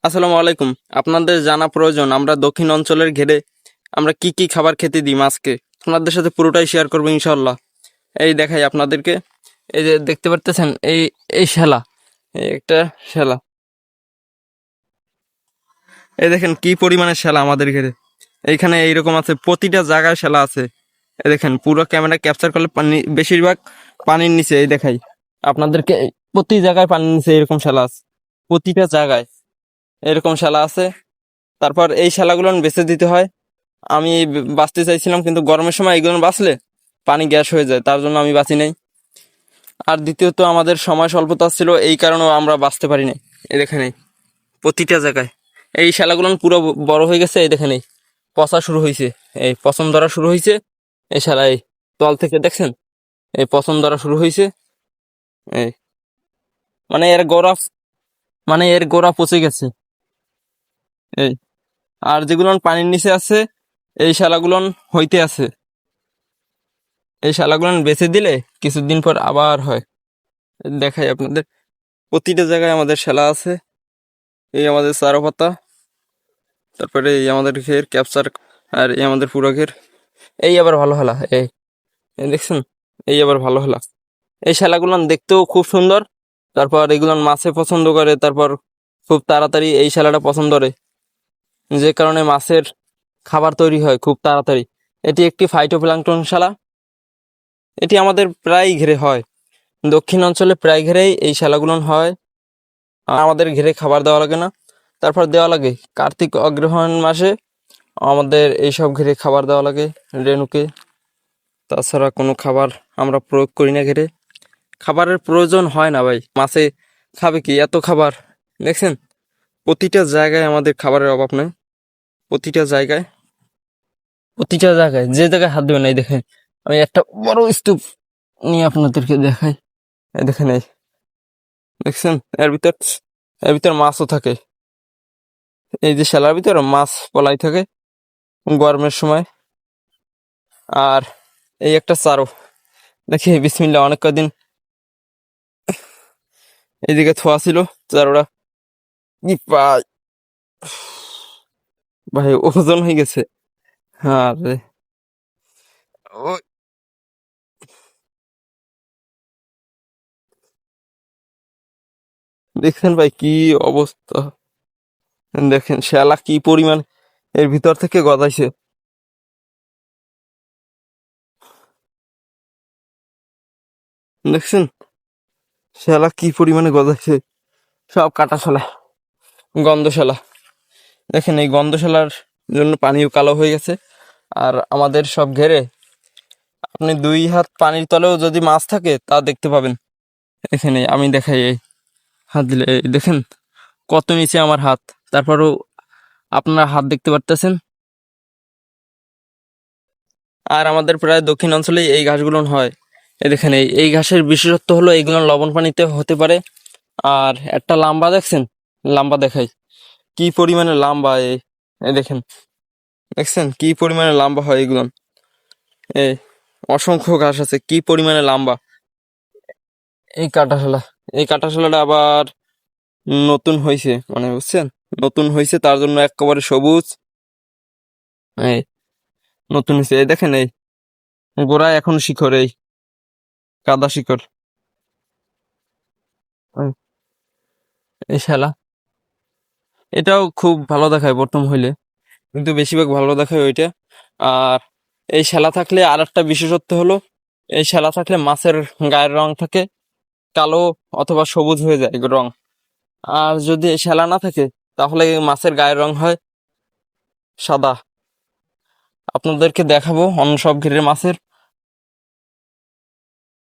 আসসালামু আলাইকুম। আপনাদের জানা প্রয়োজন আমরা দক্ষিণ অঞ্চলের ঘেরে আমরা কি কি খাবার খেতে দিই মাছকে। আপনাদের সাথে পুরোটাই শেয়ার করবো ইনশাল্লাহ। এই দেখাই আপনাদেরকে, এই যে দেখতে পারতেছেন, এই এই শ্যালা, এই একটা শ্যালা, এই দেখেন কি পরিমাণে শ্যালা আমাদের ঘেরে। এইখানে এইরকম আছে, প্রতিটা জায়গায় শ্যালা আছে। এই দেখেন পুরো ক্যামেরা ক্যাপচার করলে পানি, বেশিরভাগ পানির নিচে। এই দেখাই আপনাদেরকে, প্রতি জায়গায় পানির নিচে এরকম শ্যালা আছে, প্রতিটা জায়গায় এরকম শ্যালা আছে। তারপর এই শ্যালাগুলো বেছে দিতে হয়। আমি বাঁচতে চাইছিলাম, কিন্তু গরমের সময় এইগুলো বাঁচলে পানি গ্যাস হয়ে যায়, তার জন্য আমি বাঁচি নাই। আর দ্বিতীয়ত আমাদের সময় স্বল্পতা ছিল, এই কারণেও আমরা বাঁচতে পারি নাই। এই দেখেন এই প্রতিটা জায়গায় এই শ্যালাগুলো পুরো বড় হয়ে গেছে। এই দেখেন এই পচা শুরু হয়েছে, এই পচন ধরা শুরু হয়েছে। এই শ্যালা এই তল থেকে দেখছেন, এই পচন ধরা শুরু হয়েছে। এই মানে এর গোড়া, এর গোড়া পচে গেছে। এই আর যেগুলো পানির নিচে আছে, এই শ্যালাগুলো হইতে আছে। এই শালাগুলো বেচে দিলে কিছুদিন পর আবার হয়। দেখাই আপনাদের, প্রতিটা জায়গায় আমাদের শালা আছে। এই আমাদের চারো পাতা, তারপরে এই আমাদের ঘের ক্যাপচার, আর এই আমাদের পুরো ঘের। এই আবার ভালো হলা, এই এই দেখছেন, এই আবার ভালো হলা। এই শালাগুলো দেখতেও খুব সুন্দর। তারপর এগুলো মাছে পছন্দ করে, তারপর খুব তাড়াতাড়ি এই শালাটা পছন্দ করে, যে কারণে মাছের খাবার তৈরি হয় খুব তাড়াতাড়ি। এটি একটি ফাইটোপ্ল্যাঙ্কটন শালা। এটি আমাদের প্রায় ঘিরে হয়, দক্ষিণ অঞ্চলে প্রায় ঘিরেই এই শালাগুলো হয়। আমাদের ঘিরে খাবার দেওয়া লাগে না। তারপর দেওয়া লাগে কার্তিক অগ্রহায়ণ মাসে, আমাদের এইসব ঘিরে খাবার দেওয়া লাগে রেণুকে। তাছাড়া কোনো খাবার আমরা প্রয়োগ করি না ঘিরে। খাবারের প্রয়োজন হয় না ভাই, মাছে খাবে কি এত খাবার। দেখছেন প্রতিটা জায়গায় আমাদের খাবারের অভাব নেই। প্রতিটা জায়গায়, প্রতিটা জায়গায় যে জায়গায় হাত দেবে না। এই দেখেন আমি একটা বড় স্তূপ নিয়ে আপনাদেরকে দেখাই। এই দেখেন এই দেখছেন, এর ভিতর মাছও থাকে। এই যে শ্যালার ভিতরে মাছ পলাই থাকে গরমের সময়। আর এই একটা চারো, দেখি বিসমিল্লা, অনেক কদিন এইদিকে থোয়া ছিল চারোটা, কি পাই ভাই, ওজন হয়ে গেছে। হ্যাঁ রে, ওই দেখছেন ভাই কি অবস্থা। দেখেন শ্যালা কি পরিমাণ এর ভিতর থেকে গজাইছে। দেখছেন শ্যালা কি পরিমাণে গজাইছে, সব কাটা শালা, গন্ধশালা। দেখেন এই গন্ধশালার জন্য পানিও কালো হয়ে গেছে। আর আমাদের সব ঘেরে আপনি 2 হাত পানির তলেও যদি মাছ থাকে তা দেখতে পাবেন। এখানে আমি দেখাই, এই হাত দিলে এই দেখেন কত নিচে আমার হাত, তারপরও আপনার হাত দেখতে পারতেছেন। আর আমাদের প্রায় দক্ষিণ অঞ্চলেই এই ঘাসগুলো হয়। এই দেখেন এই ঘাসের বিশেষত্ব হলো এইগুলো লবণ পানিতে হতে পারে। আর একটা লাম্বা দেখছেন, লাম্বা দেখাই কি পরিমাণে লাম্বা। এই এই দেখেন, দেখছেন কি পরিমাণে লম্বা হয় এগুলো। এই অসংখ্য ঘাস আছে, কি পরিমাণে লম্বা। এই কাঁটাশালা, এই কাঁটাশালাটা আবার নতুন হয়েছে, মানে বুঝছেন, নতুন হয়েছে তার জন্য একেবারে সবুজ। এই নতুন হয়েছে, এই দেখেন এই গোড়ায় এখন শিকড়, এই কাদা শিকড়। এই এই শালা, এটাও খুব ভালো দেখায় প্রথম হইলে, কিন্তু বেশিরভাগ ভালো দেখায় ওইটা। আর এই শালা থাকলে আর একটা বিশেষত্ব হলো, এই শালা থাকলে মাছের গায়ের রং থাকে কালো অথবা সবুজ হয়ে যায় রং। আর যদি এই শ্যালা না থাকে তাহলে মাছের গায়ের রং হয় সাদা। আপনাদেরকে দেখাবো অন্য সব ঘেরের মাছের।